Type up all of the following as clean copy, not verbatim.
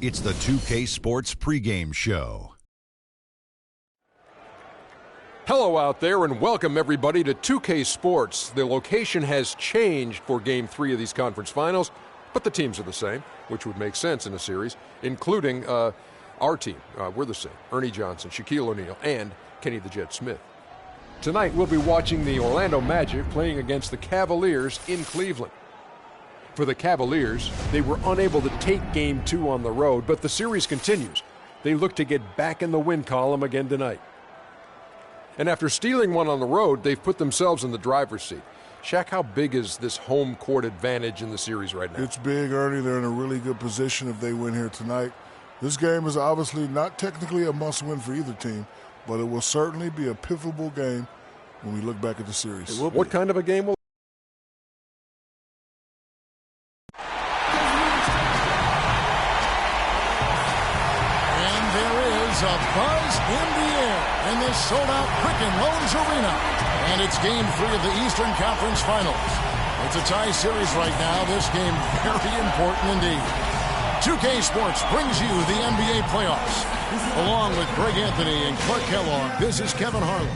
It's the 2K Sports pregame show. Hello out there and welcome everybody to 2K Sports. The location has changed for Game 3 of these conference finals, but the teams are the same, which would make sense in a series, including our team. We're the same. Ernie Johnson, Shaquille O'Neal, and Kenny the Jet Smith. Tonight we'll be watching the Orlando Magic playing against the Cavaliers in Cleveland. For the Cavaliers, they were unable to take Game 2 on the road, but the series continues. They look to get back in the win column again tonight. And after stealing one on the road, they've put themselves in the driver's seat. Shaq, how big is this home court advantage in the series right now? It's big, Ernie. They're in a really good position if they win here tonight. This game is obviously not technically a must-win for either team, but it will certainly be a pivotal game when we look back at the series. What kind of a game will a buzz in the air in this sold-out Quicken Loans Arena. And it's Game 3 of the Eastern Conference Finals. It's a tie series right now. This game very important indeed. 2K Sports brings you the NBA playoffs. Along with Greg Anthony and Clark Kellogg, this is Kevin Harlan.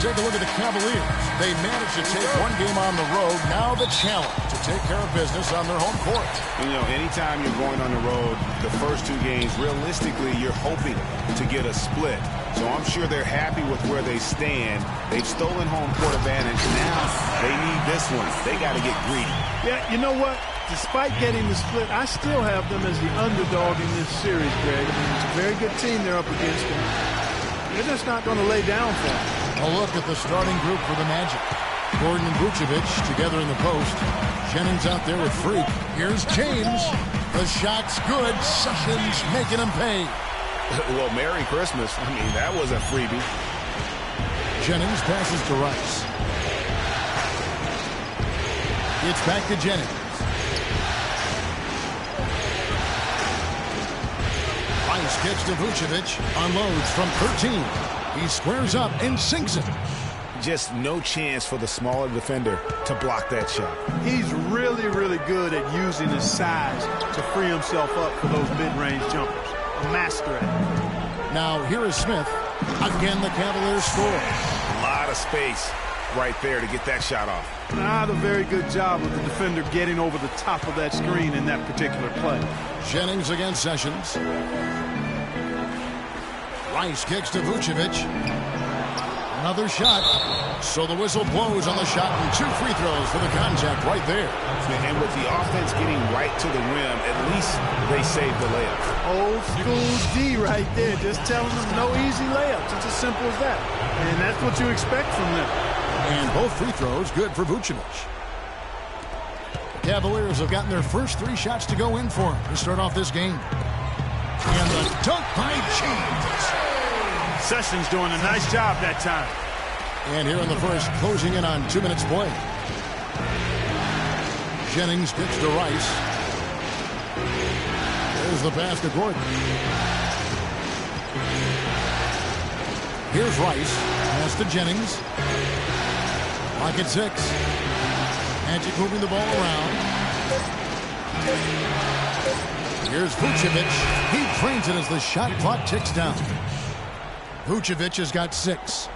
Take a look at the Cavaliers. They managed to take one game on the road. Now the challenge to take care of business on their home court. You know, anytime you're going on the road, the first two games, realistically, you're hoping to get a split. So I'm sure they're happy with where they stand. They've stolen home court advantage. Now they need this one. They got to get greedy. Yeah, you know what? Despite getting the split, I still have them as the underdog in this series, Greg. I mean, it's a very good team they're up against. They're just not going to lay down for them. A look at the starting group for the Magic. Gordon and Vucevic together in the post. Jennings out there with Freak. Here's James. The shot's good. Sessions making him pay. Well, Merry Christmas. I mean, that was a freebie. Jennings passes to Rice. It's back to Jennings. Rice gets to Vucevic. Unloads from 13. He squares up and sinks it. Just no chance for the smaller defender to block that shot. He's really, really good at using his size to free himself up for those mid-range jumpers. A master at it. Now here is Smith. Again, the Cavaliers score. A lot of space right there to get that shot off. Not a very good job of the defender getting over the top of that screen in that particular play. Jennings against Sessions. Rice kicks to Vucevic. Another shot. So the whistle blows on the shot and 2 free throws for the contact right there. And with the offense getting right to the rim, at least they saved the layup. Old school D right there, just telling them no easy layups. It's as simple as that. And that's what you expect from them. And both free throws good for Vucevic. The Cavaliers have gotten their first 3 shots to go in for him to start off this game. And the dunk by James. Sessions doing a nice job that time. And here in the first, closing in on 2 minutes play. Jennings kicks to Rice. There's the pass to Gordon. Here's Rice. Pass to Jennings. Lock at 6. Magic moving the ball around. Here's Vucevic. He drains it as the shot clock ticks down. Vucevic has got 6.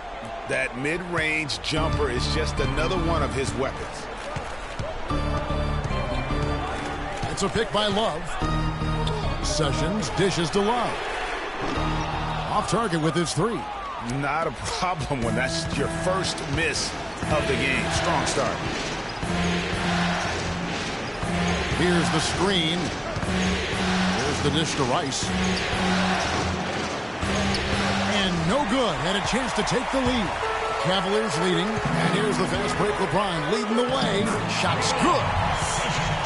That mid-range jumper is just another one of his weapons. It's a pick by Love. Sessions dishes to Love. Off target with his 3. Not a problem when that's your first miss of the game. Strong start. Here's the screen. Here's the dish to Rice. And no good. Had a chance to take the lead. Cavaliers leading. And here's the fast break. LeBron leading the way. Shot's good.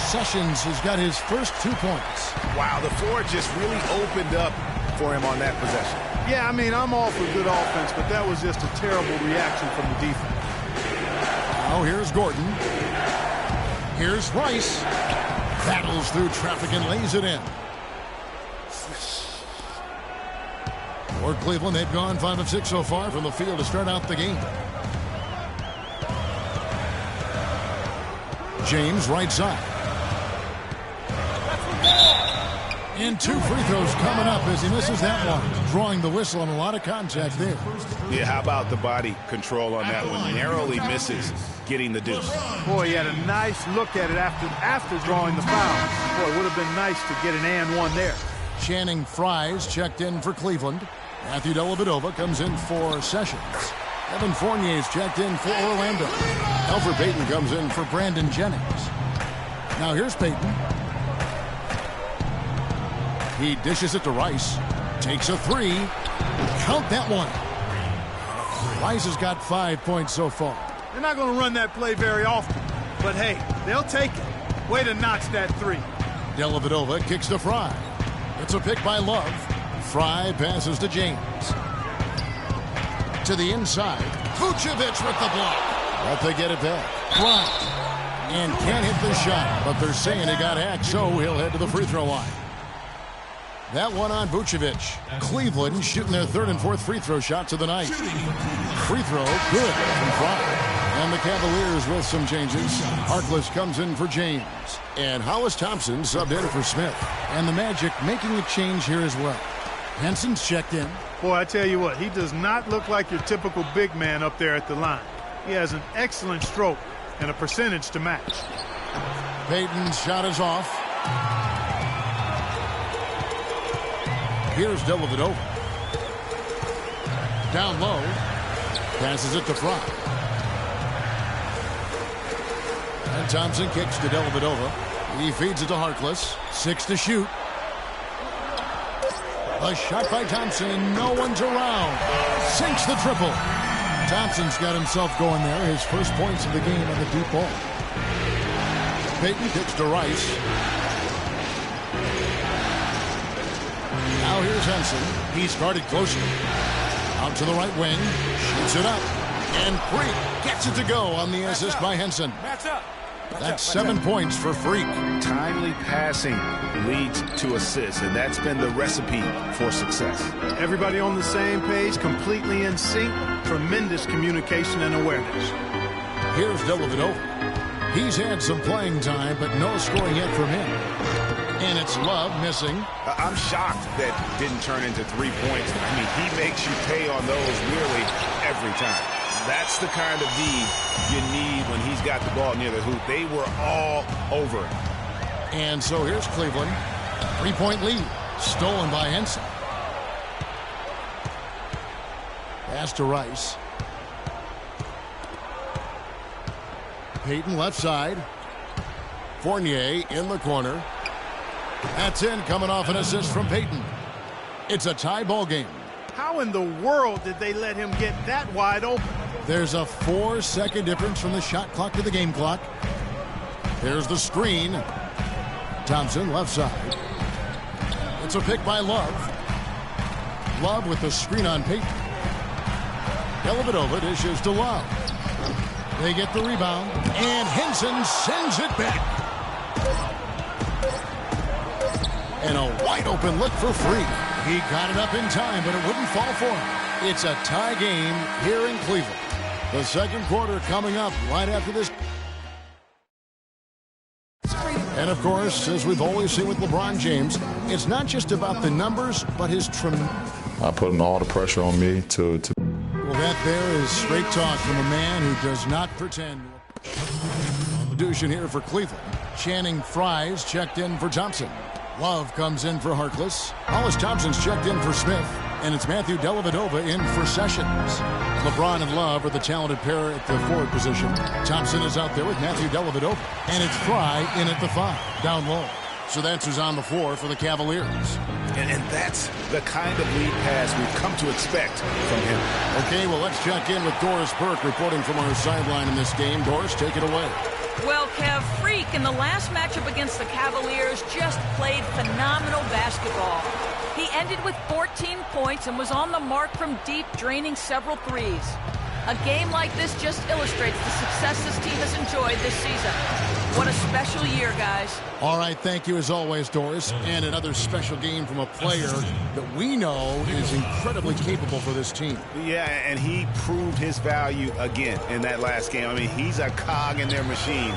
Sessions has got his first 2 points. Wow, the floor just really opened up for him on that possession. Yeah, I mean, I'm all for good offense, but that was just a terrible reaction from the defense. Now here's Gordon. Here's Rice. Battles through traffic and lays it in. For Cleveland, they've gone 5 of 6 so far from the field to start out the game. James, right side. And 2 free throws coming up as he misses that one. Drawing the whistle on a lot of contact there. Yeah, how about the body control on that one? Narrowly misses getting the deuce. Boy, he had a nice look at it after drawing the foul. Boy, it would have been nice to get an and one there. Channing Frye's checked in for Cleveland. Matthew Dellavedova comes in for Sessions. Evan Fournier's checked in for Orlando. Elfrid Payton comes in for Brandon Jennings. Now here's Payton. He dishes it to Rice. Takes a 3. Count that one. Rice has got 5 points so far. They're not going to run that play very often. But hey, they'll take it. Way to notch that 3. Dellavedova kicks to Frye. It's a pick by Love. Frye passes to James. To the inside. Vucevic with the block. But they get it back. Frye. And can't hit the shot. But they're saying he got hacked, so he'll head to the free throw line. That one on Vucevic. Cleveland shooting their 3rd and 4th free throw shots of the night. Free throw, good from Frye. And the Cavaliers with some changes. Harkless comes in for James. And Hollis Thompson subbed in for Smith. And the Magic making a change here as well. Henson's checked in. Boy, I tell you what, he does not look like your typical big man up there at the line. He has an excellent stroke and a percentage to match. Payton's shot is off. Here's Dellavedova. Down low. Passes it to Frye. And Thompson kicks to Dellavedova. He feeds it to Harkless. 6 to shoot. A shot by Thompson. No one's around. Sinks the triple. Thompson's got himself going there. His first points of the game on the deep ball. Payton kicks to Rice. Now here's Henson. He's guarded closely. Out to the right wing. Shoots it up. And Freak gets it to go on the assist by Henson. That's 7 points for Freak. Timely passing leads to assists, and that's been the recipe for success. Everybody on the same page, completely in sync. Tremendous communication and awareness. Here's Dellavedova. He's had some playing time, but no scoring yet from him. And it's Love missing. I'm shocked that didn't turn into 3 points. I mean, he makes you pay on those nearly every time. That's the kind of D you need when he's got the ball near the hoop. They were all over it. And so here's Cleveland. 3-point lead. Stolen by Henson. Pass to Rice. Payton left side. Fournier in the corner. That's in, coming off an assist from Payton. It's a tie ball game. How in the world did they let him get that wide open? There's a 4-second difference from the shot clock to the game clock. There's the screen. Thompson left side. It's a pick by Love. Love with the screen on Payton. Dellavedova dishes to Love. They get the rebound, and Henson sends it back. And a wide open look for Freak. He got it up in time, but it wouldn't fall for him. It's a tie game here in Cleveland. The second quarter coming up right after this. And of course, as we've always seen with LeBron James, it's not just about the numbers, but his putting all the pressure on me to. Well, that there is straight talk from a man who does not pretend. Addition here for Cleveland. Channing Frye's checked in for Thompson. Love comes in for Harkless. Hollis Thompson's checked in for Smith. And it's Matthew Dellavedova in for Sessions. LeBron and Love are the talented pair at the forward position. Thompson is out there with Matthew Dellavedova. And it's Frye in at the 5, down low. So that's who's on the floor for the Cavaliers. And that's the kind of lead pass we've come to expect from him. Okay, well, let's check in with Doris Burke reporting from our sideline in this game. Doris, take it away. Well, Kev, Freak in the last matchup against the Cavaliers just played phenomenal basketball. He ended with 14 points and was on the mark from deep, draining several threes. A game like this just illustrates the success this team has enjoyed this season. What a special year, guys. All right, thank you as always, Doris. And another special game from a player that we know is incredibly capable for this team. Yeah, and he proved his value again in that last game. I mean, he's a cog in their machine,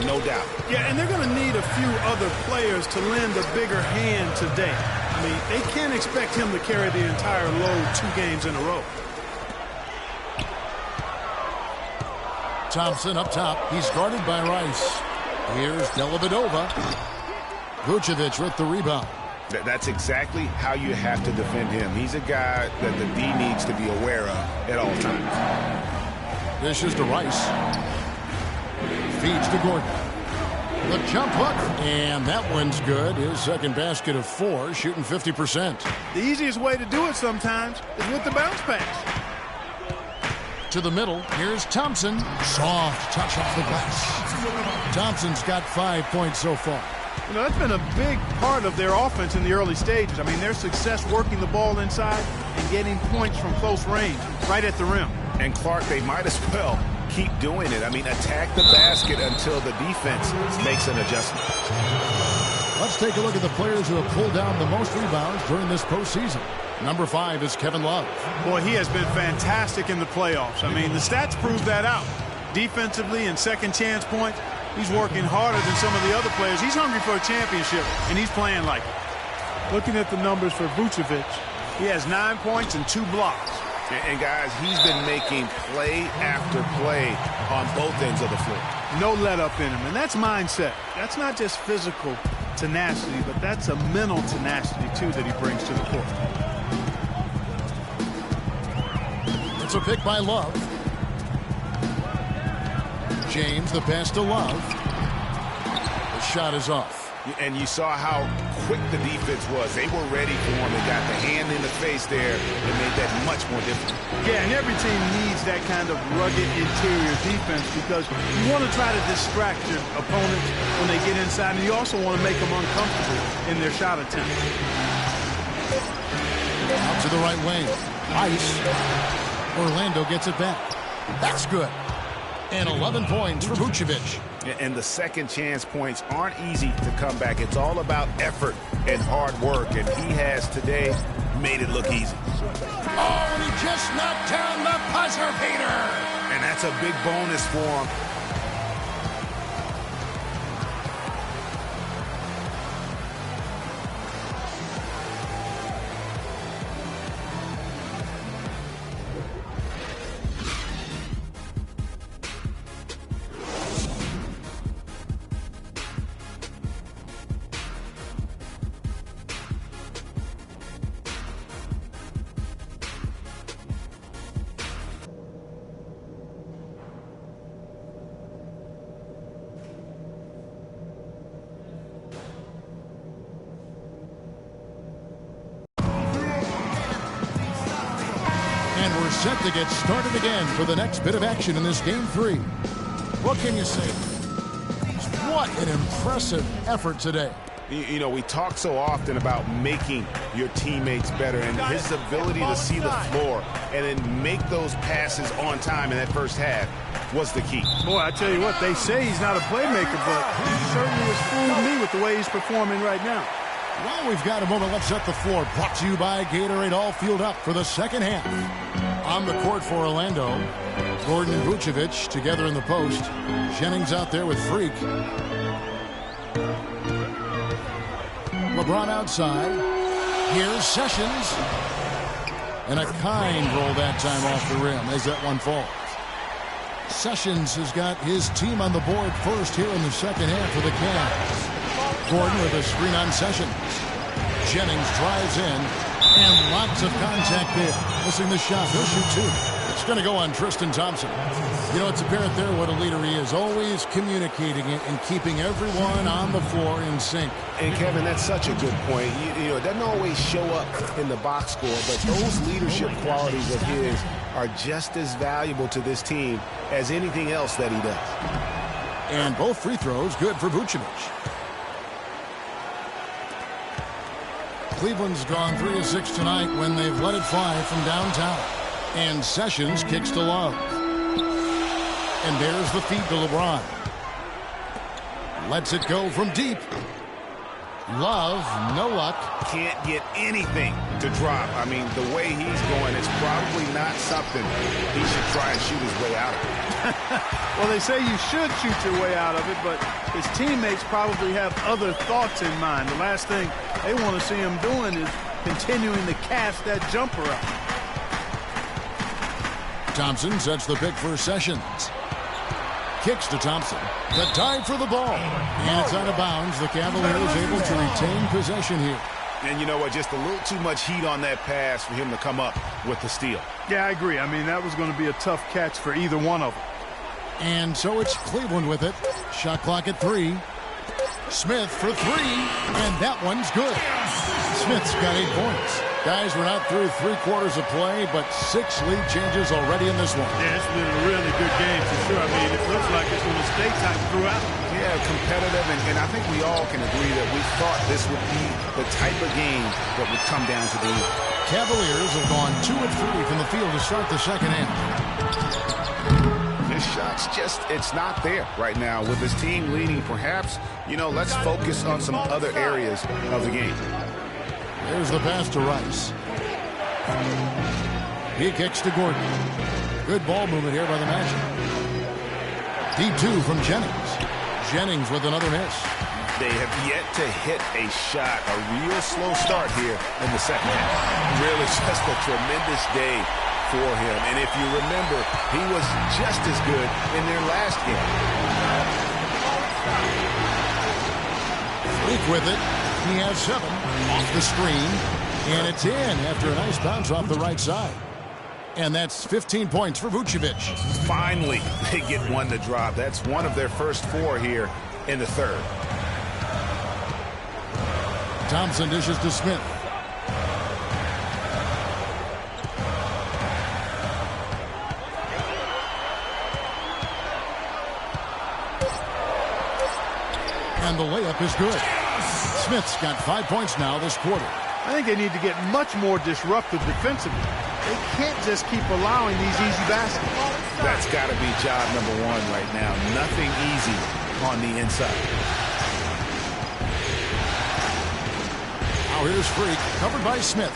no doubt. Yeah, and they're going to need a few other players to lend a bigger hand today. I mean, they can't expect him to carry the entire load 2 games in a row. Thompson up top. He's guarded by Rice. Here's Dellavedova. Vucevic with the rebound. That's exactly how you have to defend him. He's a guy that the D needs to be aware of at all times. This is to Rice. Feeds to Gordon. The jump hook. And that one's good. His second basket of 4, shooting 50%. The easiest way to do it sometimes is with the bounce pass. To the middle. Here's Thompson. Soft touch off the glass. Thompson's got 5 points so far. You know, that's been a big part of their offense in the early stages. I mean, their success working the ball inside and getting points from close range, right at the rim. And Clark, they might as well keep doing it. I mean, attack the basket until the defense makes an adjustment. Let's take a look at the players who have pulled down the most rebounds during this postseason. Number 5 is Kevin Love. Boy, he has been fantastic in the playoffs. I mean, the stats prove that out. Defensively and second chance points, he's working harder than some of the other players. He's hungry for a championship, and he's playing like it. Looking at the numbers for Vucevic, he has 9 points and 2 blocks. And guys, he's been making play after play on both ends of the floor. No let up in him, and that's mindset. That's not just physical tenacity, but that's a mental tenacity, too, that he brings to the court. It's a pick by Love. James, the pass to Love. The shot is off. And you saw how quick the defense was. They were ready for him. They got the hand in the face there and made that much more difficult. Yeah, and every team needs that kind of rugged interior defense because you want to try to distract your opponents when they get inside, and you also want to make them uncomfortable in their shot attempts. Out to the right wing. Ice. Orlando gets it back. That's good. And 11 points for Vucevic. And the second chance points aren't easy to come back. It's all about effort and hard work, and he has today made it look easy. Oh, and he just knocked down the buzzer beater. And that's a big bonus for him. And we're set to get started again for the next bit of action in this Game 3. What can you say? What an impressive effort today. You know, we talk so often about making your teammates better, and his ability to see the floor and then make those passes on time in that first half was the key. Boy, I tell you what, they say he's not a playmaker, but he certainly has fooled me with the way he's performing right now. Well, we've got a moment. Let's set the floor. Brought to you by Gatorade. All fueled up for the second half. On the court for Orlando, Gordon and Vucevic together in the post. Jennings out there with Freak. LeBron outside. Here's Sessions. And a kind roll that time off the rim as that one falls. Sessions has got his team on the board first here in the second half for the Cavs. Gordon with a screen on Sessions. Jennings drives in, and lots of contact there. Missing the shot. He'll shoot 2. It's going to go on Tristan Thompson. You know, it's apparent there what a leader he is. Always communicating it and keeping everyone on the floor in sync. And, Kevin, that's such a good point. You know, it doesn't always show up in the box score, but those leadership qualities of his are just as valuable to this team as anything else that he does. And both free throws good for Vucevic. Cleveland's gone 3 of 6 tonight when they've let it fly from downtown. And Sessions kicks to Love. And there's the feed to LeBron. Lets it go from deep. Love, no luck. Can't get anything to drop. I mean, the way he's going, it's probably not something he should try and shoot his way out of it. Well, they say you should shoot your way out of it, but his teammates probably have other thoughts in mind. The last thing they want to see him doing is continuing to cast that jumper up. Thompson sets the pick for Sessions. Kicks to Thompson. The dive for the ball. And it's out of bounds. The Cavaliers able to retain possession here. And you know what? Just a little too much heat on that pass for him to come up with the steal. Yeah, I agree. I mean, that was going to be a tough catch for either one of them. And so it's Cleveland with it. Shot clock at 3. Smith for 3. And that one's good. Smith's got 8 points. Guys, we're not through 3/4 of play, but 6 lead changes already in this one. Yeah, it's been a really good game for sure. I mean, it looks like it's going to stay tight throughout. Yeah, competitive, and I think we all can agree that we thought this would be the type of game that would come down to the end. Cavaliers have gone 2 of 3 from the field to start the second half. His shot's just, it's not there right now. With his team leading, perhaps, you know, let's focus on some other areas of the game. There's the pass to Rice. He kicks to Gordon. Good ball movement here by the Magic. Deep 2 from Jennings. Jennings with another miss. They have yet to hit a shot. A real slow start here in the second half. Really just a tremendous day for him. And if you remember, he was just as good in their last game. Freak with it. He has 7 off the screen, and it's in after a nice bounce off the right side. And that's 15 points for Vucevic. Finally, they get one to drop. That's one of their first 4 here in the third. Thompson dishes to Smith. And the layup is good. Smith's got 5 points now this quarter. I think they need to get much more disruptive defensively. They can't just keep allowing these easy baskets. That's got to be job number 1 right now. Nothing easy on the inside. Now here's Freak, covered by Smith.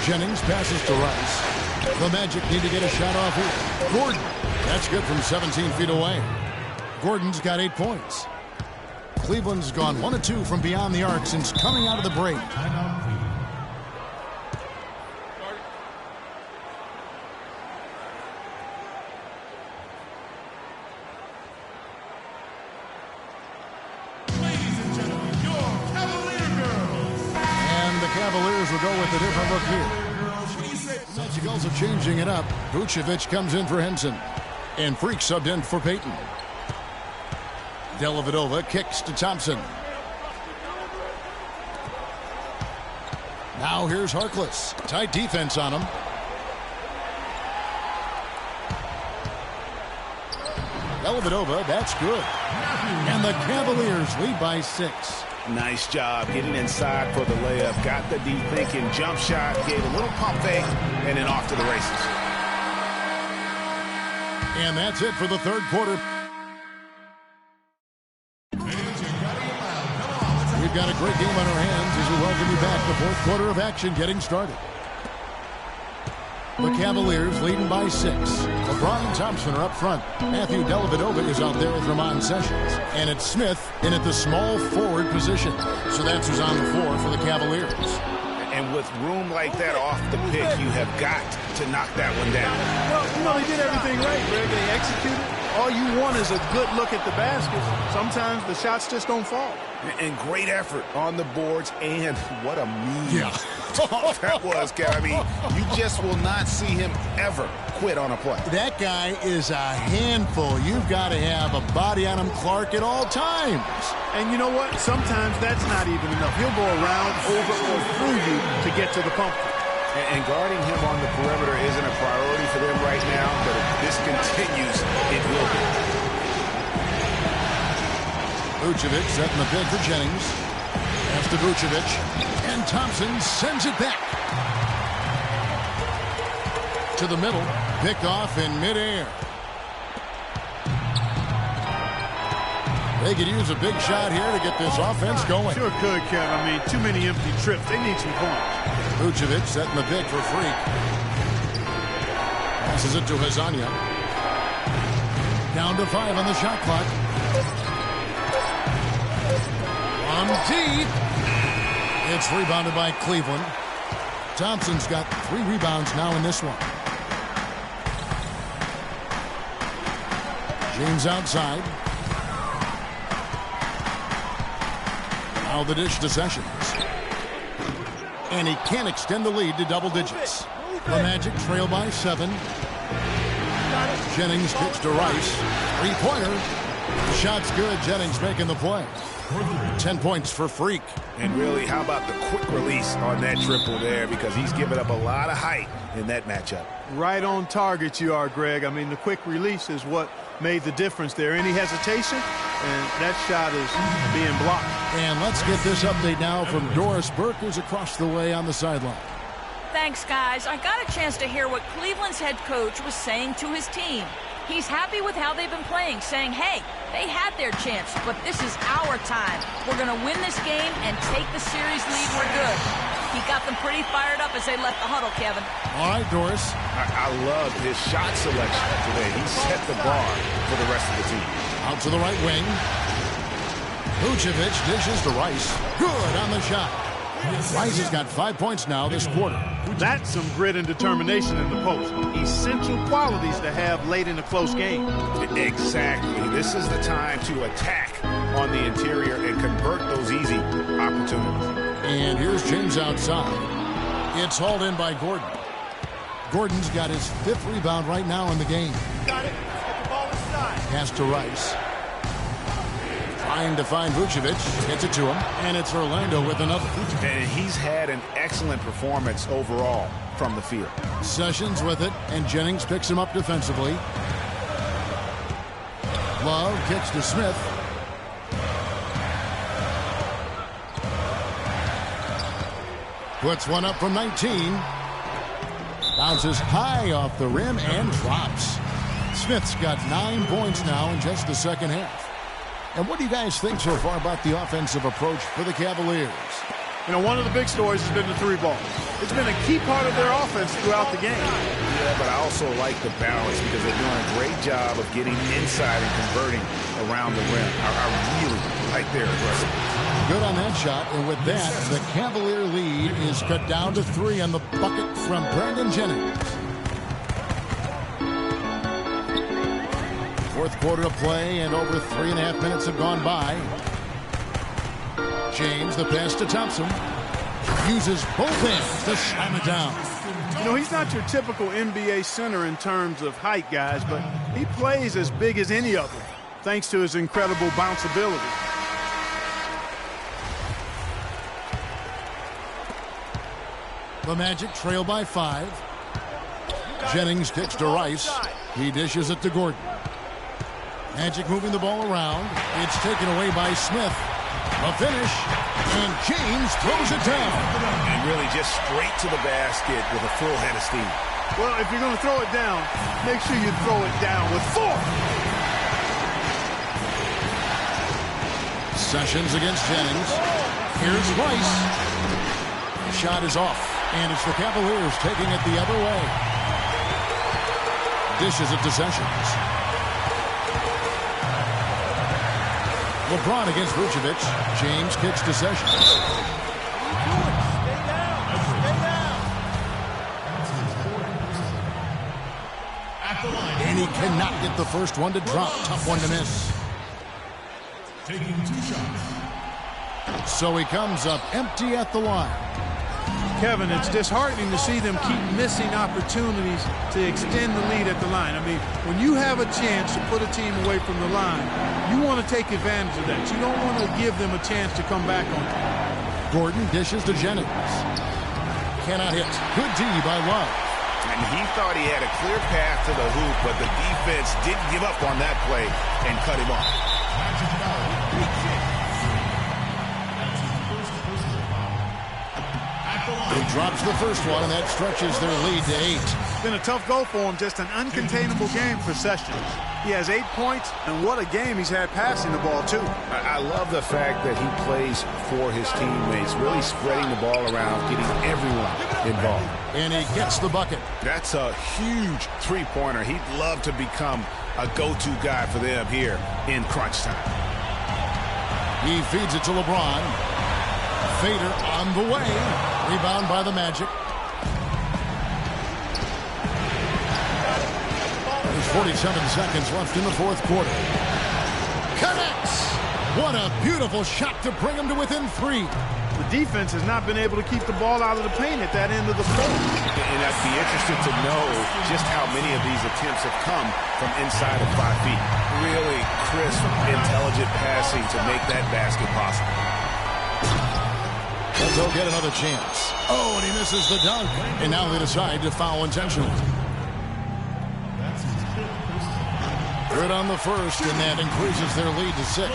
Jennings passes to Rice. The Magic need to get a shot off here. Gordon, that's good from 17 feet away. Gordon's got 8 points. Cleveland's gone 1 of 2 from beyond the arc since coming out of the break. Ladies and gentlemen, your Cavalier girls. And the Cavaliers will go with a different look here. Magic also changing it up. Vucevic comes in for Henson. And Freak subbed in for Payton. Dellavedova kicks to Thompson. Now here's Harkless. Tight defense on him. Dellavedova, that's good. And the Cavaliers lead by 6. Nice job getting inside for the layup. Got the deep thinking jump shot, gave a little pump fake, and then off to the races. And that's it for the third quarter. We've got a great game on our hands as we welcome you back. The fourth quarter of action getting started. The Cavaliers leading by 6. LeBron and Thompson are up front. Matthew Dellavedova is out there with Ramon Sessions. And it's Smith in at the small forward position. So that's who's on the floor for the Cavaliers. And with room like that off the pick, you have got to knock that one down. Well, you know, they did everything right, Greg. They executed. All you want is a good look at the baskets. Sometimes the shots just don't fall. And great effort on the boards, and what a mean that was, Kev. I mean, you just will not see him ever quit on a play. That guy is a handful. You've got to have a body on him, Clark, at all times. And you know what? Sometimes that's not even enough. He'll go around, over, or through you to get to the pump. And guarding him on the perimeter isn't a priority for them right now, but if this continues, it will be. Vucevic setting the bid for Jennings. Pass to Vucevic. And Thompson sends it back. To the middle. Picked off in midair. They could use a big shot here to get this offense going. Sure could, Kev. I mean, too many empty trips. They need some points. Vucevic setting the pick for Freak. Passes it to Hazania. Down to 5 on the shot clock. From deep. It's rebounded by Cleveland. Thompson's got 3 rebounds now in this one. James outside. Now the dish to Sessions. And he can't extend the lead to double digits. The Magic trail by 7. Jennings kicks to Rice. 3-pointer. The shot's good. Jennings making the play. 10 points for Freak. And really, how about the quick release on that triple there? Because he's given up a lot of height in that matchup. Right on target you are, Greg. I mean, the quick release is what made the difference there. Any hesitation, and that shot is being blocked. And let's get this update now from Doris Burke, who's across the way on the sideline. Thanks, guys. I got a chance to hear what Cleveland's head coach was saying to his team. He's happy with how they've been playing, saying, hey, they had their chance, but this is our time. We're going to win this game and take the series lead. We're good. He got them pretty fired up as they left the huddle, Kevin. All right, Doris. I loved his shot selection today. He set the bar for the rest of the team. Out to the right wing. Vucevic dishes to Rice. Good on the shot. Rice has got 5 points now this quarter. That's some grit and determination in the post. Essential qualities to have late in a close game. Exactly. This is the time to attack on the interior and convert those easy opportunities. And here's James outside. It's hauled in by Gordon. Gordon's got his 5th rebound right now in the game. Got it. Get the ball inside. Pass to Rice. Trying to find Vucevic. Gets it to him. And it's Orlando with another. And he's had an excellent performance overall from the field. Sessions with it, and Jennings picks him up defensively. Love kicks to Smith. Puts one up from 19. Bounces high off the rim and drops. Smith's got 9 points now in just the second half. And what do you guys think so far about the offensive approach for the Cavaliers? You know, one of the big stories has been the 3-ball. It's been a key part of their offense throughout the game. Yeah, but I also like the balance because they're doing a great job of getting inside and converting around the rim. I really like their aggressiveness. Good on that shot, and with that, the Cavalier lead is cut down to 3 on the bucket from Brandon Jennings. Fourth quarter of play, and over 3.5 minutes have gone by. James, the pass to Thompson. Uses both hands to slam it down. You know, he's not your typical NBA center in terms of height, guys, but he plays as big as any of them, thanks to his incredible bounce ability. The Magic trail by 5. Jennings kicks to Rice. He dishes it to Gordon. Magic moving the ball around. It's taken away by Smith. A finish, and James throws it down. And really just straight to the basket with a full head of steam. Well, if you're going to throw it down, make sure you throw it down with force. Sessions against Jennings. Here's Rice. Shot is off, and it's the Cavaliers taking it the other way. Dishes it to Sessions. LeBron against Vucevic. James kicks to Sessions. Stay down. And he cannot get the first one to drop. Tough one to miss. Taking 2 shots. So he comes up empty at the line. Kevin, it's disheartening to see them keep missing opportunities to extend the lead at the line. I mean, when you have a chance to put a team away from the line, you want to take advantage of that. You don't want to give them a chance to come back on it. Gordon dishes to Jennings. Cannot hit. Good D by Love. And he thought he had a clear path to the hoop, but the defense didn't give up on that play and cut him off. He drops the first one, and that stretches their lead to 8. Been a tough go for him, just an uncontainable game for Sessions. He has 8 points, and what a game he's had passing the ball, too. I love the fact that he plays for his teammates, really spreading the ball around, getting everyone involved. And he gets the bucket. That's a huge three-pointer. He'd love to become a go-to guy for them here in crunch time. He feeds it to LeBron. Fader on the way. Rebound by the Magic. There's 47 seconds left in the fourth quarter. Connects! What a beautiful shot to bring him to within 3. The defense has not been able to keep the ball out of the paint at that end of the floor. And I'd be interested to know just how many of these attempts have come from inside of 5 feet. Really crisp, intelligent passing to make that basket possible. And they'll get another chance. Oh, and he misses the dunk. And now they decide to foul intentionally. Good on the first, and that increases their lead to 6.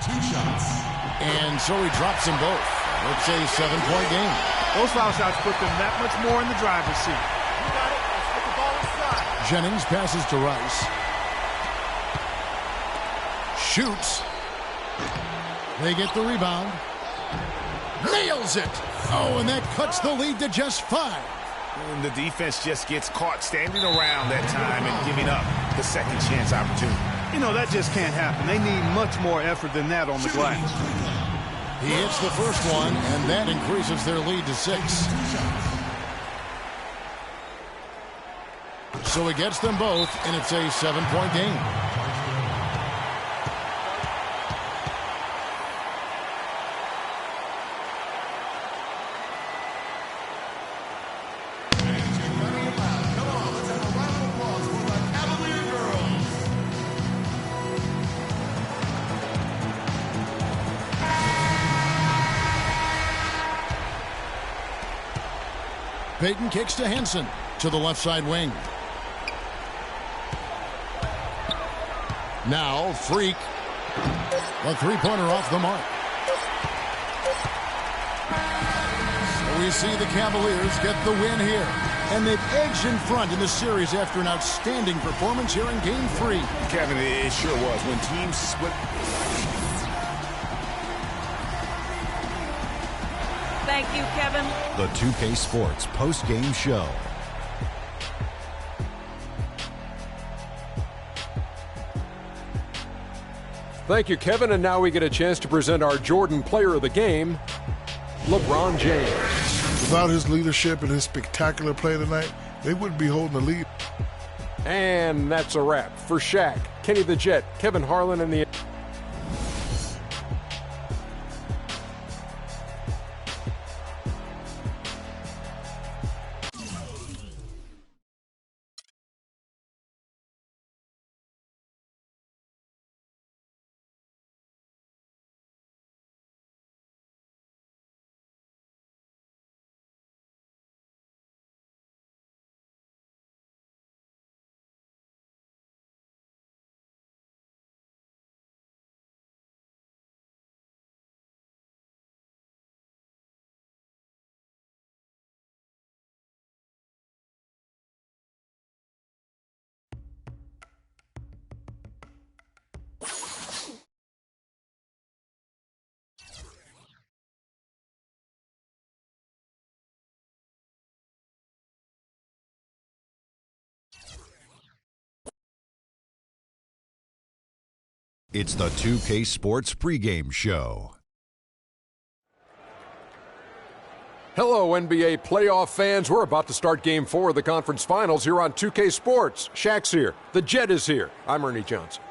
2 shots. And so he drops them both. It's a 7-point game. Those foul shots put them that much more in the driver's seat. You got it. Let's get the ball inside. Jennings passes to Rice. Shoots. They get the rebound. Nails it. Oh, and that cuts the lead to just 5. And the defense just gets caught standing around that time and giving up the second chance opportunity. You know, that just can't happen. They need much more effort than that on the glass. He hits the first one, and that increases their lead to 6. So he gets them both, and it's a 7-point game. Come on, let's have a round of applause for the Cavalier girls. Payton kicks to Henson to the left side wing. Now Freak. A three-pointer off the mark. So we see the Cavaliers get the win here. And they've edged in front in the series after an outstanding performance here in Game 3. Kevin, it sure was. When teams split... Thank you, Kevin. The 2K Sports post-game show. Thank you, Kevin. And now we get a chance to present our Jordan Player of the Game, LeBron James. Without his leadership and his spectacular play tonight, they wouldn't be holding the lead. And that's a wrap for Shaq, Kenny the Jet, Kevin Harlan, and the... It's the 2K Sports pregame show. Hello, NBA playoff fans. We're about to start Game 4 of the conference finals here on 2K Sports. Shaq's here. The Jet is here. I'm Ernie Johnson.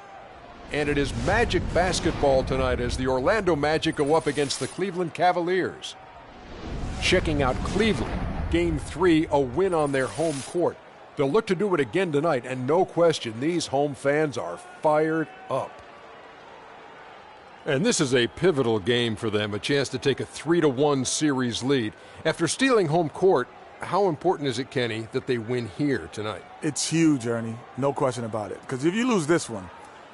And it is Magic basketball tonight as the Orlando Magic go up against the Cleveland Cavaliers. Checking out Cleveland. Game 3, a win on their home court. They'll look to do it again tonight, and no question, these home fans are fired up. And this is a pivotal game for them, a chance to take a 3-1 series lead. After stealing home court, how important is it, Kenny, that they win here tonight? It's huge, Ernie. No question about it. Because if you lose this one,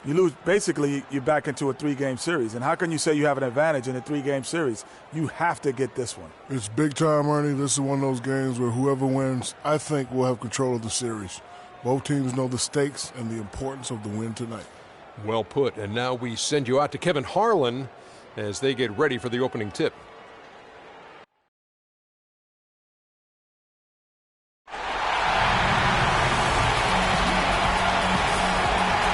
You lose, basically, you're back into a 3-game series. And how can you say you have an advantage in a 3-game series? You have to get this one. It's big time, Ernie. This is one of those games where whoever wins, I think, will have control of the series. Both teams know the stakes and the importance of the win tonight. Well put. And now we send you out to Kevin Harlan as they get ready for the opening tip.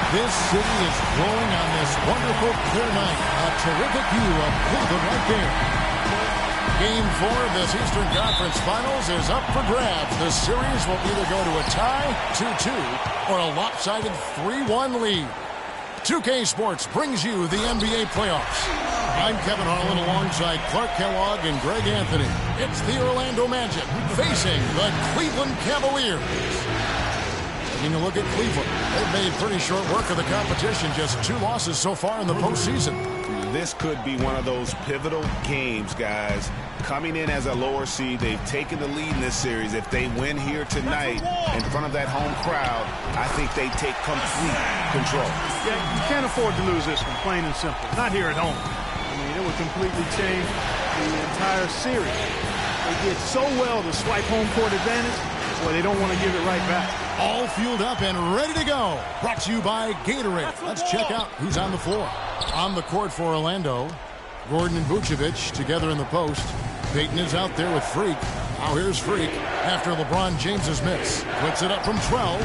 This city is glowing on this wonderful clear night. A terrific view of Cleveland right there. Game 4 of this Eastern Conference Finals is up for grabs. The series will either go to a tie, 2-2, or a lopsided 3-1 lead. 2K Sports brings you the NBA playoffs. I'm Kevin Harlan alongside Clark Kellogg and Greg Anthony. It's the Orlando Magic facing the Cleveland Cavaliers. Taking a look at Cleveland. They've made pretty short work of the competition. Just 2 losses so far in the postseason. This could be one of those pivotal games, guys. Coming in as a lower seed, they've taken the lead in this series. If they win here tonight in front of that home crowd, I think they take complete control. Yeah, you can't afford to lose this one, plain and simple. Not here at home. I mean, it would completely change the entire series. They did so well to swipe home court advantage. Boy, they don't want to give it right back. All fueled up and ready to go. Brought to you by Gatorade. Let's check out who's on the floor. On the court for Orlando, Gordon and Vucevic together in the post. Payton is out there with Freak. Now here's Freak after LeBron James's miss. Puts it up from 12.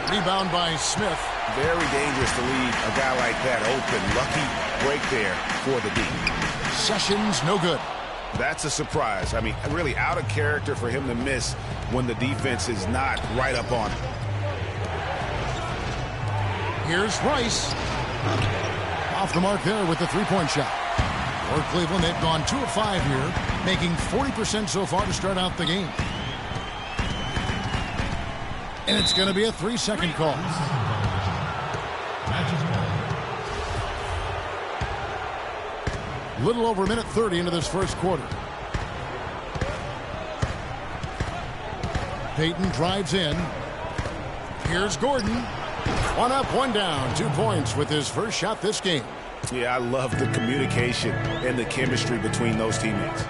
Rebound by Smith. Very dangerous to leave a guy like that open. Lucky break there for the D. Sessions, no good. That's a surprise. I mean, really out of character for him to miss when the defense is not right up on him. Here's Rice. Off the mark there with the three-point shot. For Cleveland, they've gone 2 of 5 here, making 40% so far to start out the game. And it's going to be a 3-second call. Little over a minute 30 into this first quarter. Payton drives in. Here's Gordon. 1 up, 1 down. 2 points with his first shot this game. Yeah, I love the communication and the chemistry between those teammates.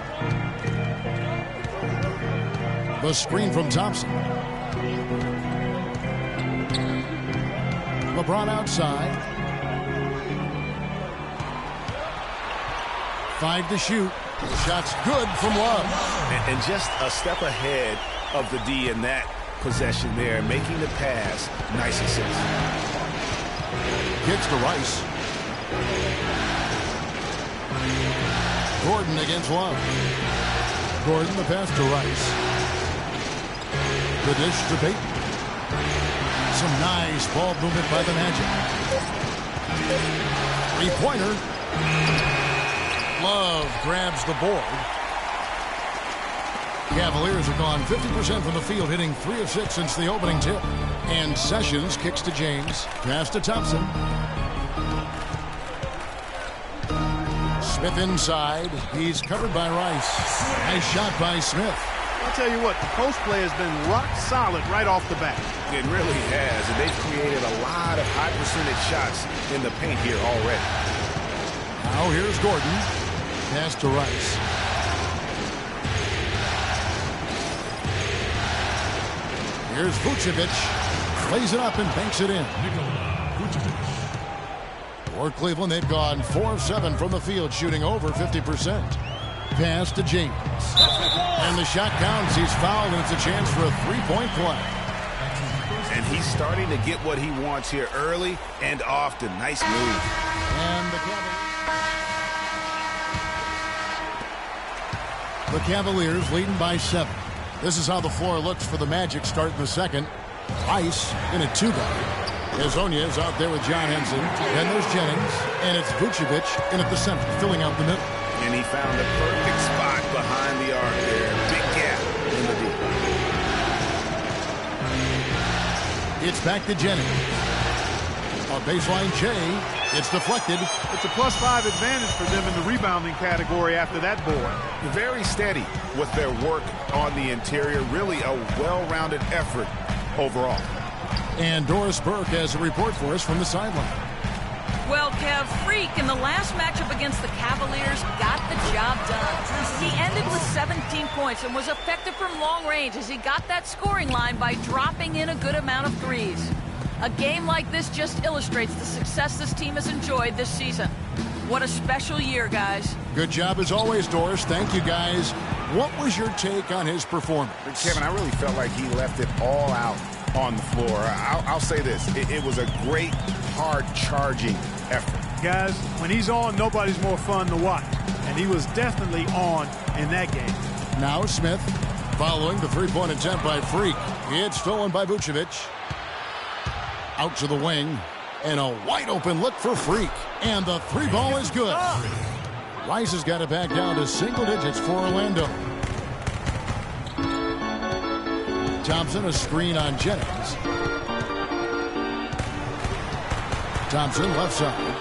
The screen from Thompson. LeBron outside. 5 to shoot. The shot's good from Love. And just a step ahead of the D in that possession there, making the pass. Nice assist. Kicks to Rice. Gordon against Love. Gordon the pass to Rice. The dish to Payton. Some nice ball movement by the Magic. 3-pointer. Love grabs the board. Cavaliers have gone 50% from the field, hitting 3 of 6 since the opening tip. And Sessions kicks to James. Pass to Thompson. Smith inside. He's covered by Rice. Nice shot by Smith. I'll tell you what, the post play has been rock solid right off the bat. It really has, and they've created a lot of high percentage shots in the paint here already. Now here's Gordon. Pass to Rice. Here's Vucevic. Plays it up and banks it in. For Cleveland, they've gone 4 of 7 from the field, shooting over 50%. Pass to James. And the shot counts. He's fouled, and it's a chance for a 3-point play. And he's starting to get what he wants here early and often. Nice move. And the Cavaliers leading by 7. This is how the floor looks for the Magic starting the second. Rice in a 2-guard. Hezonja is out there with John Henson. Then there's Jennings. And it's Vucevic in at the center, filling out the middle. And he found the perfect spot behind the arc there. Big gap in the deep. It's back to Jennings. A baseline J. It's deflected. It's a +5 advantage for them in the rebounding category after that board. Very steady with their work on the interior. Really a well-rounded effort overall. And Doris Burke has a report for us from the sideline. Well, Kev, Freak in the last matchup against the Cavaliers got the job done. He ended with 17 points and was effective from long range as he got that scoring line by dropping in a good amount of threes. A game like this just illustrates the success this team has enjoyed this season. What a special year, guys. Good job as always, Doris. Thank you, guys. What was your take on his performance? Kevin, I really felt like he left it all out on the floor. I'll say this. It was a great, hard-charging effort. Guys, when he's on, nobody's more fun to watch. And he was definitely on in that game. Now Smith following the three-point attempt by Freak. It's stolen by Vucevic. Out to the wing. And a wide-open look for Freak. And the three ball is good. Rice has got it back down to single digits for Orlando. Thompson, a screen on Jennings. Thompson, left side.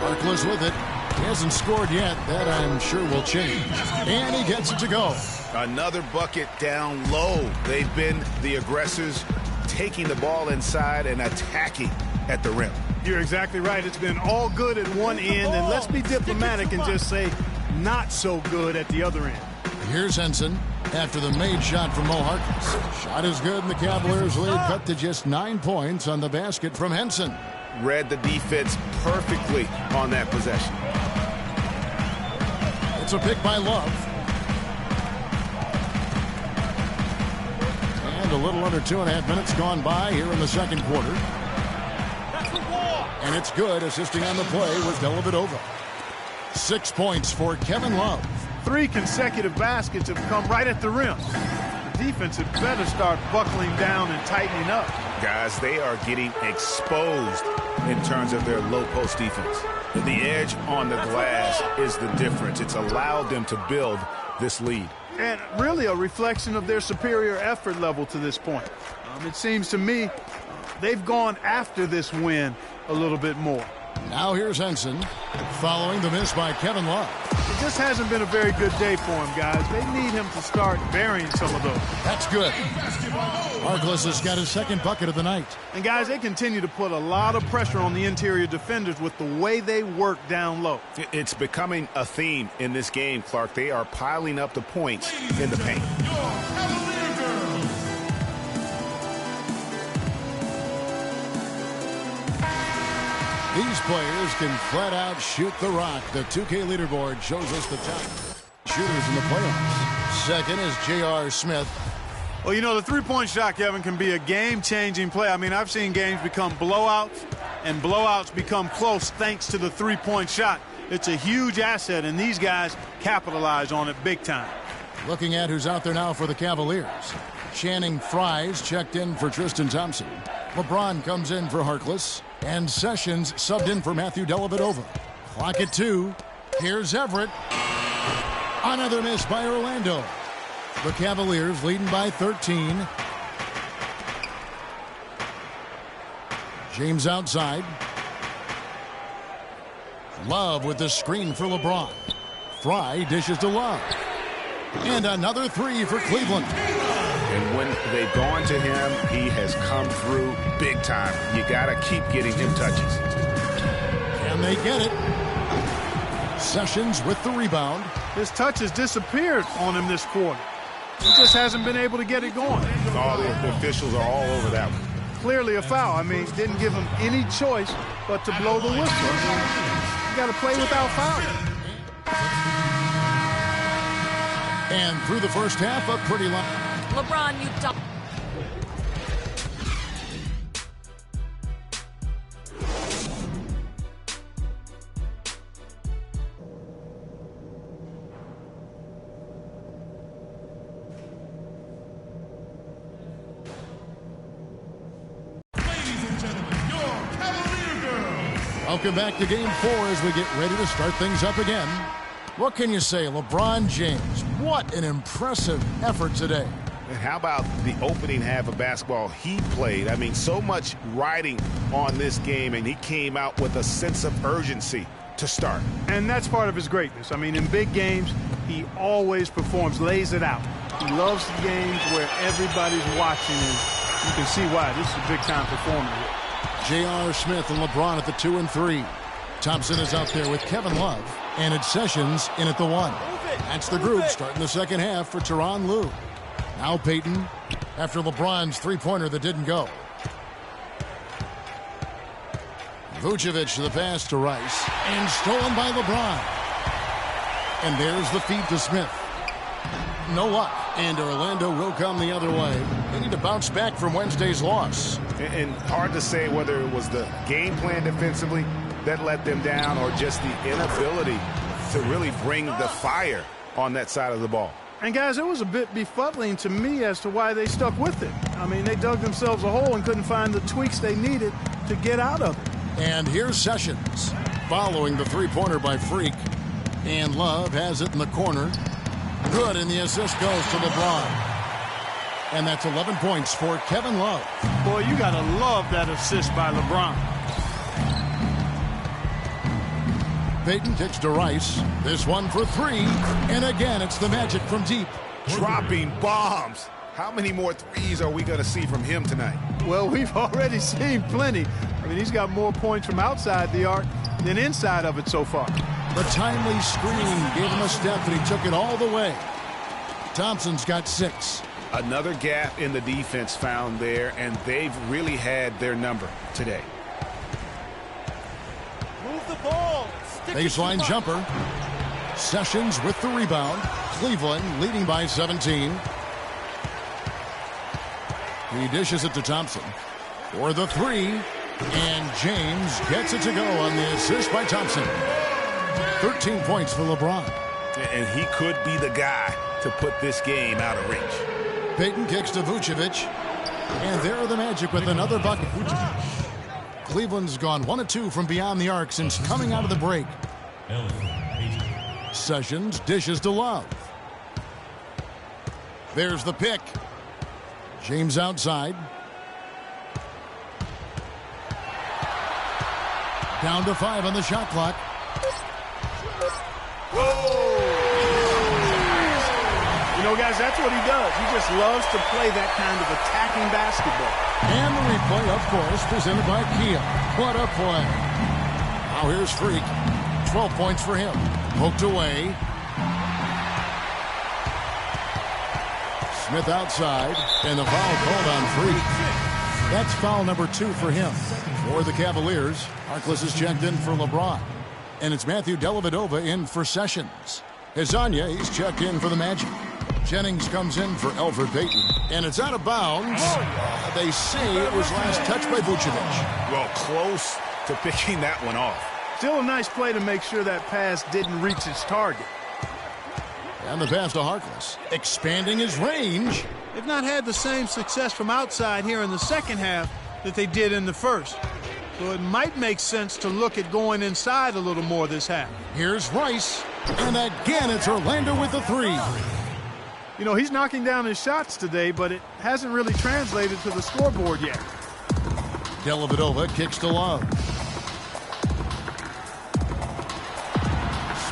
Harkless with it. He hasn't scored yet. That, I'm sure, will change. And he gets it to go. Another bucket down low. They've been the aggressors, taking the ball inside and attacking at the rim. You're exactly right. It's been all good at one end, and let's be diplomatic and just say not so good at the other end. Here's Henson after the made shot from Mo Harkless. Shot is good, and the Cavaliers lead cut to just 9 points on the basket from Henson. Read the defense perfectly on that possession. It's a pick by Love. And a little under 2.5 minutes gone by here in the second quarter. And it's good, assisting on the play with Dellavedova. 6 points for Kevin Love. 3 consecutive baskets have come right at the rim. The defense had better start buckling down and tightening up. Guys, they are getting exposed in terms of their low post defense. The edge on the glass is the difference. It's allowed them to build this lead. And really a reflection of their superior effort level to this point. It seems to me they've gone after this win a little bit more. Now here's Henson following the miss by Kevin Love. It just hasn't been a very good day for him, guys. They need him to start burying some of those. That's good. Harkless has got his second bucket of the night. And guys, they continue to put a lot of pressure on the interior defenders with the way they work down low. It's becoming a theme in this game, Clark. They are piling up the points in the paint. These players can flat out shoot the rock. The 2K leaderboard shows us the top shooters in the playoffs. Second is J.R. Smith. Well, you know, the three-point shot, Kevin, can be a game-changing play. I mean, I've seen games become blowouts, and blowouts become close thanks to the three-point shot. It's a huge asset, and these guys capitalize on it big time. Looking at who's out there now for the Cavaliers. Channing Frye's checked in for Tristan Thompson. LeBron comes in for Harkless. And Sessions subbed in for Matthew Dellavedova. Clock at 2. Here's Everett. Another miss by Orlando. The Cavaliers leading by 13. James outside. Love with the screen for LeBron. Frye dishes to Love. And another three for Cleveland. And when they've gone to him, he has come through big time. You got to keep getting him touches. Can they get it? Sessions with the rebound. His touch has disappeared on him this quarter. He just hasn't been able to get it going. All the officials are all over that one. Clearly a foul. I mean, didn't give him any choice but to blow the whistle. You got to play without fouling. And through the first half, a pretty long. LeBron, you don't. Ladies and gentlemen, your Cavalier girls. Welcome back to Game 4 as we get ready to start things up again. What can you say, LeBron James? What an impressive effort today. And how about the opening half of basketball he played? I mean, so much riding on this game, and he came out with a sense of urgency to start. And that's part of his greatness. I mean, in big games, he always performs, lays it out. He loves the games where everybody's watching and You can see why. This is a big-time performer here. J.R. Smith and LeBron at the 2 and 3. Thompson is out there with Kevin Love, and it's Sessions in at the 1. That's the group starting the second half for Tyronn Lue. Now Payton after LeBron's three-pointer that didn't go. Vucevic to the pass to Rice, and stolen by LeBron. And there's the feed to Smith. No luck, and Orlando will come the other way. They need to bounce back from Wednesday's loss. And hard to say whether it was the game plan defensively that let them down or just the inability to really bring the fire on that side of the ball. And, guys, it was a bit befuddling to me as to why they stuck with it. I mean, they dug themselves a hole and couldn't find the tweaks they needed to get out of it. And here's Sessions following the three-pointer by Freak. And Love has it in the corner. Good, and the assist goes to LeBron. And that's 11 points for Kevin Love. Boy, you got to love that assist by LeBron. Payton kicks to Rice. This one for 3. And again, it's the Magic from deep. Dropping bombs. How many more threes are we going to see from him tonight? Well, we've already seen plenty. I mean, he's got more points from outside the arc than inside of it so far. The timely screen gave him a step, and he took it all the way. Thompson's got 6. Another gap in the defense found there, and they've really had their number today. Move the ball. Baseline jumper. Sessions with the rebound. Cleveland leading by 17. He dishes it to Thompson for the 3. And James gets it to go on the assist by Thompson. 13 points for LeBron. And he could be the guy to put this game out of reach. Payton kicks to Vucevic. And there are the Magic with another bucket. Cleveland's gone 1 of 2 from beyond the arc since coming out of the break. Sessions dishes to Love. There's the pick. James outside. Down to 5 on the shot clock. You know, guys, that's what he does. He just loves to play that kind of attacking basketball. And the replay, of course, presented by Kia. What a play. Now here's Freak. 12 points for him. Poked away. Smith outside. And the foul called on Freak. That's foul number 2 for him. For the Cavaliers, Harkless is checked in for LeBron. And it's Matthew Dellavedova in for Sessions. Hezonja, he's checked in for the Magic. Jennings comes in for Elfrid Payton. And it's out of bounds. They say it was last touched by Vucevic. Well, close to picking that one off. Still a nice play to make sure that pass didn't reach its target. And the pass to Harkless, expanding his range. They've not had the same success from outside here in the second half that they did in the first. So it might make sense to look at going inside a little more this half. Here's Rice. And again, it's Orlando with the 3. You know, he's knocking down his shots today, but it hasn't really translated to the scoreboard yet. Dellavedova kicks to Love.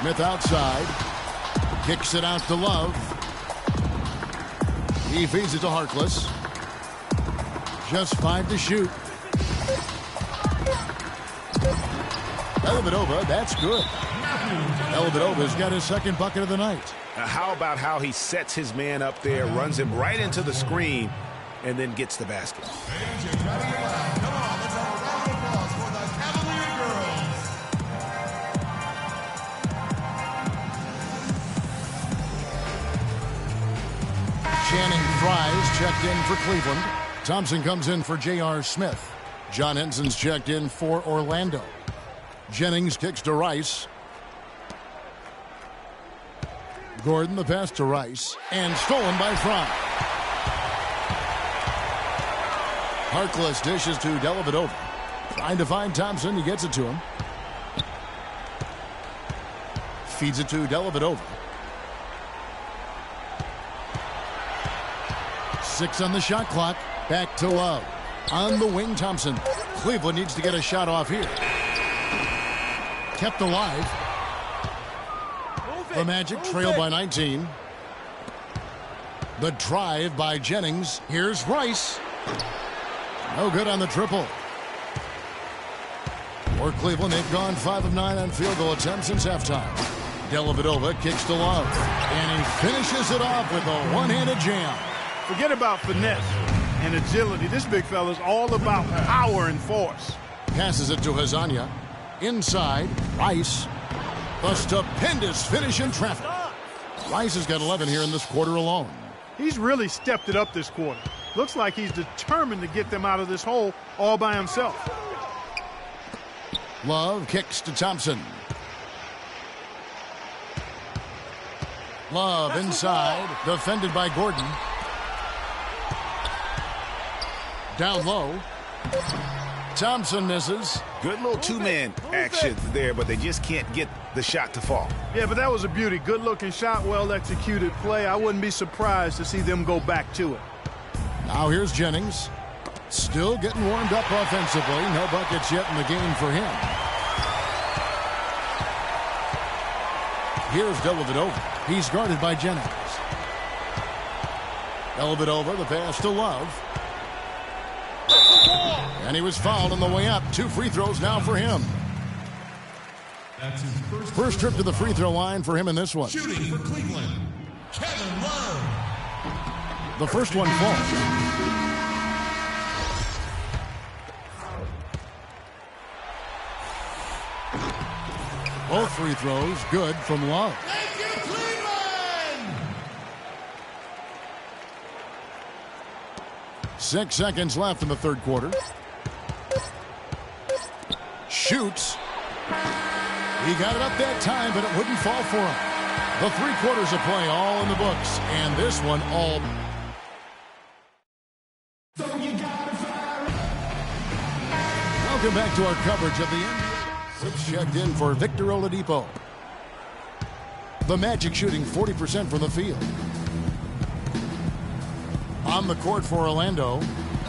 Smith outside. Kicks it out to Love. He feeds it to Harkless. Just 5 to shoot. Dellavedova, that's good. Dellavedova's got his second bucket of the night. How about how he sets his man up there, runs him right into the screen, and then gets the basket. Come on, let's have a round of applause for the Cavalier girls. Channing Frye's checked in for Cleveland. Thompson comes in for J.R. Smith. John Henson's checked in for Orlando. Jennings kicks to Rice. Gordon the pass to Rice. And stolen by Fry. Harkless dishes to Dellavedova. Trying to find Thompson. He gets it to him. Feeds it to Dellavedova. 6 on the shot clock. Back to Love. On the wing, Thompson. Cleveland needs to get a shot off here. Kept alive. The Magic trail by 19. The drive by Jennings. Here's Rice. No good on the triple. For Cleveland, they've gone 5 of 9 on field goal attempts since halftime. Dellavedova kicks to Love, and he finishes it off with a one-handed jam. Forget about finesse and agility. This big fella's all about power and force. Passes it to Hazanya. Inside, Rice. A stupendous finish in traffic. Rice has got 11 here in this quarter alone. He's really stepped it up this quarter. Looks like he's determined to get them out of this hole all by himself. Love kicks to Thompson. Love inside, defended by Gordon. Down low. Thompson misses. Good little two-man action there, but they just can't get the shot to fall. Yeah, but that was a beauty. Good-looking shot, well-executed play. I wouldn't be surprised to see them go back to it. Now here's Jennings. Still getting warmed up offensively. No buckets yet in the game for him. Here's Dellavedova. He's guarded by Jennings. Dellavedova, the pass to Love. And he was fouled on the way up. 2 free throws now for him. That's his First trip to the free throw line for him in this one. Shooting for Cleveland, Kevin Love. The first one falls. Both free throws good from Love. Thank you, Cleveland! 6 seconds left in the third quarter. Shoots. He got it up that time, but it wouldn't fall for him. The 3 quarters of play all in the books, and this one all. Welcome back to our coverage of the NBA. 6 checked in for Victor Oladipo. The Magic shooting 40% from the field. On the court for Orlando,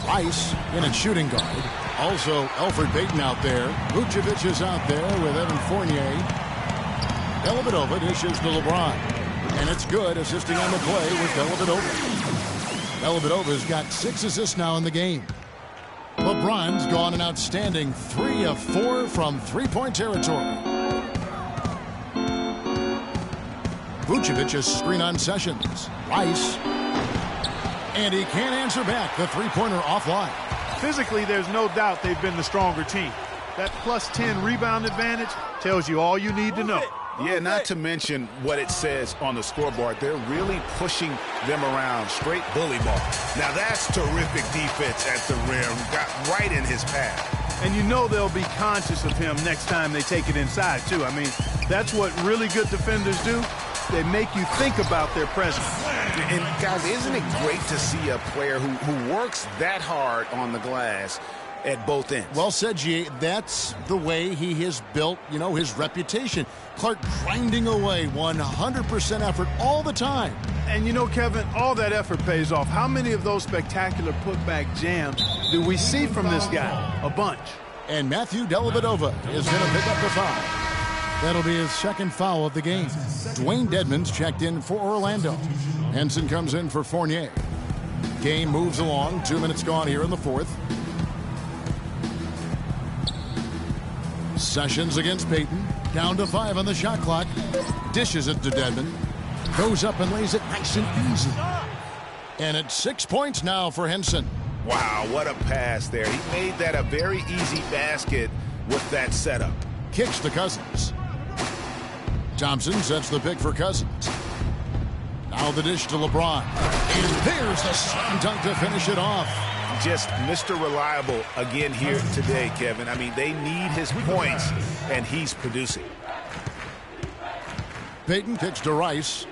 Rice in at shooting guard. Also, Elfrid Payton out there. Vucevic is out there with Evan Fournier. Dellavedova dishes to LeBron. And it's good. Assisting on the play was Dellavedova. Dellavedova's got 6 assists now in the game. LeBron's gone an outstanding 3 of 4 from three-point territory. Vucevic's screen on Sessions. Rice. And he can't answer back. The three-pointer offline. Physically, there's no doubt they've been the stronger team. That plus 10 rebound advantage tells you all you need to know. Yeah, not to mention what it says on the scoreboard. They're really pushing them around. Straight bully ball. Now that's terrific defense at the rim. Got right in his path. And you know they'll be conscious of him next time they take it inside, too. I mean, that's what really good defenders do. They make you think about their presence. And, guys, isn't it great to see a player who works that hard on the glass at both ends? Well said, G. That's the way he has built, his reputation. Clark grinding away 100% effort all the time. And Kevin, all that effort pays off. How many of those spectacular putback jams do we see from this guy? A bunch. And Matthew Dellavedova is going to pick up the foul. That'll be his second foul of the game. Dwayne Dedmon's checked in for Orlando. Henson comes in for Fournier. Game moves along. 2 minutes gone here in the fourth. Sessions against Payton. Down to 5 on the shot clock. Dishes it to Dedmon. Goes up and lays it nice and easy. And it's 6 points now for Henson. Wow, what a pass there. He made that a very easy basket with that setup. Kicks to Cousins. Thompson sets the pick for Cousins. Now the dish to LeBron. And there's the slam dunk to finish it off. Just Mr. Reliable again here today, Kevin. I mean, they need his points, and he's producing. Payton kicks to Rice.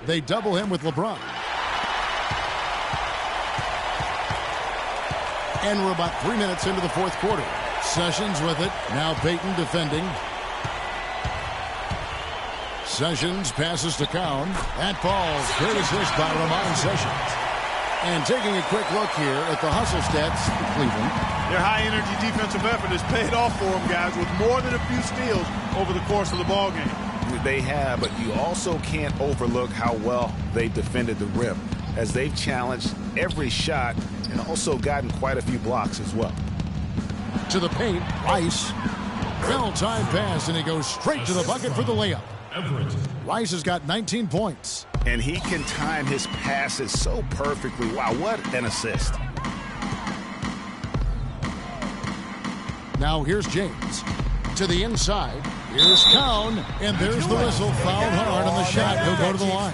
They double him with LeBron. And we're about 3 minutes into the fourth quarter. Sessions with it. Now Payton defending. Sessions passes to Cowan. That ball's great assist by Ramon Sessions. And taking a quick look here at the hustle stats for Cleveland. Their high-energy defensive effort has paid off for them, guys, with more than a few steals over the course of the ballgame. They have, but you also can't overlook how well they defended the rim. as they've challenged every shot and also gotten quite a few blocks as well. To the paint, Rice. Well-timed pass, and he goes straight to the bucket for the layup. Rice has got 19 points. And he can time his passes so perfectly. Wow, what an assist. Now here's James. To the inside. Here's Cowan. And there's the whistle. Fouled hard on the shot. He'll go to the line.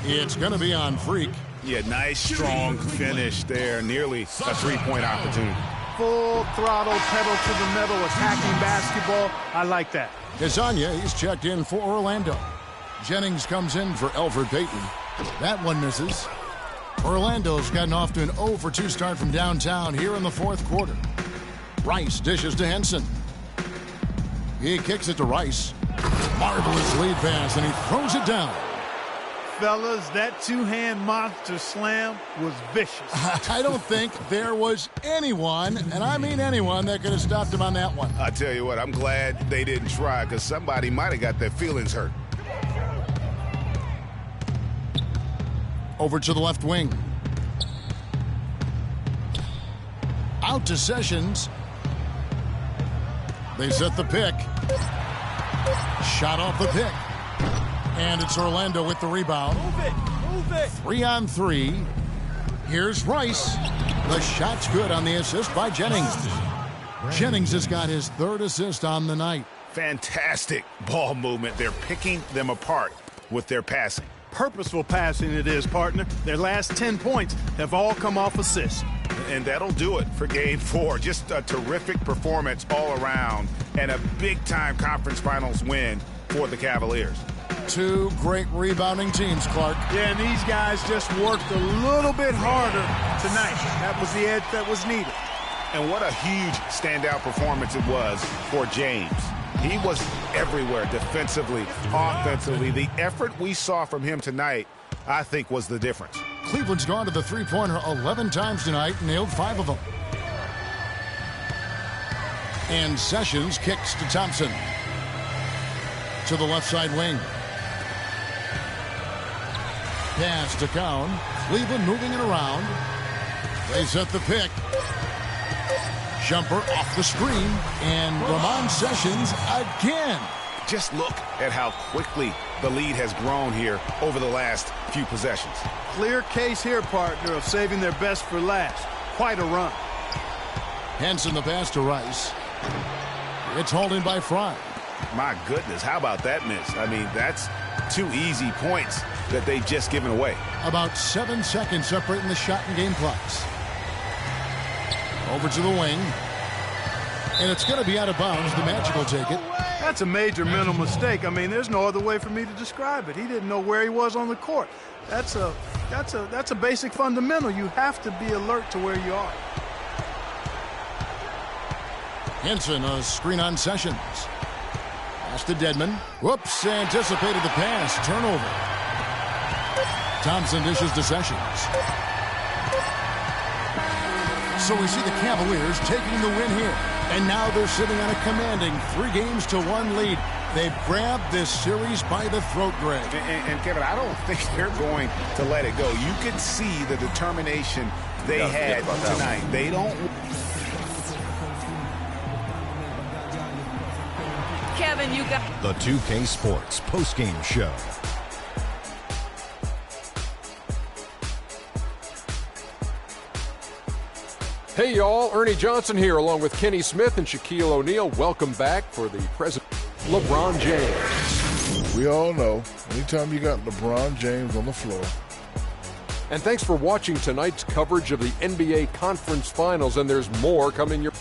It's going to be on Freak. Yeah, nice, strong finish there. Nearly a three-point opportunity. Full throttle, pedal to the metal, attacking basketball. I like that. Kazanya, he's checked in for Orlando. Jennings comes in for Elfrid Payton. That one misses. Orlando's gotten off to an 0-for-2 start from downtown here in the fourth quarter. Rice dishes to Henson. He kicks it to Rice. Marvelous lead pass, and he throws it down. Fellas, that two-hand monster slam was vicious. I don't think there was anyone, and I mean anyone, that could have stopped him on that one. I tell you what, I'm glad they didn't try, because somebody might have got their feelings hurt. Over to the left wing. Out to Sessions. They set the pick. Shot off the pick. And it's Orlando with the rebound. Move it. 3-on-3. Here's Rice. The shot's good on the assist by Jennings. Jennings has got his third assist on the night. Fantastic ball movement. They're picking them apart with their passing. Purposeful passing it is, partner. Their last 10 points have all come off assists. And that'll do it for Game 4. Just a terrific performance all around and a big-time conference finals win for the Cavaliers. Two great rebounding teams, Clark. Yeah, and these guys just worked a little bit harder tonight. That was the edge that was needed. And what a huge standout performance it was for James. He was everywhere defensively, offensively. The effort we saw from him tonight, I think, was the difference. Cleveland's gone to the three-pointer 11 times tonight, nailed 5 of them. And Sessions kicks to Thompson. To the left side wing. Pass to Cowan. Cleveland moving it around. They set the pick. Jumper off the screen. And Ramon Sessions again. Just look at how quickly the lead has grown here over the last few possessions. Clear case here, partner, of saving their best for last. Quite a run. Henson the pass to Rice. It's hauled in by Fry. My goodness, how about that miss? I mean, that's 2 easy points that they've just given away. About 7 seconds separating the shot and game clocks. Over to the wing. And it's going to be out of bounds. The Magic will take it. That's a major mental mistake. I mean, there's no other way for me to describe it. He didn't know where he was on the court. That's a basic fundamental. You have to be alert to where you are. Henson, a screen on Sessions. Pass to Dedman. Whoops, anticipated the pass. Turnover. Thompson dishes to Sessions. So we see the Cavaliers taking the win here. And now they're sitting on a commanding 3-1 lead. They've grabbed this series by the throat, Greg. And Kevin, I don't think they're going to let it go. You can see the determination they had tonight. They don't... Kevin, you got... The 2K Sports postgame show. Hey, y'all. Ernie Johnson here, along with Kenny Smith and Shaquille O'Neal. Welcome back for the present LeBron James. We all know, anytime you got LeBron James on the floor. And thanks for watching tonight's coverage of the NBA Conference Finals, and there's more coming your...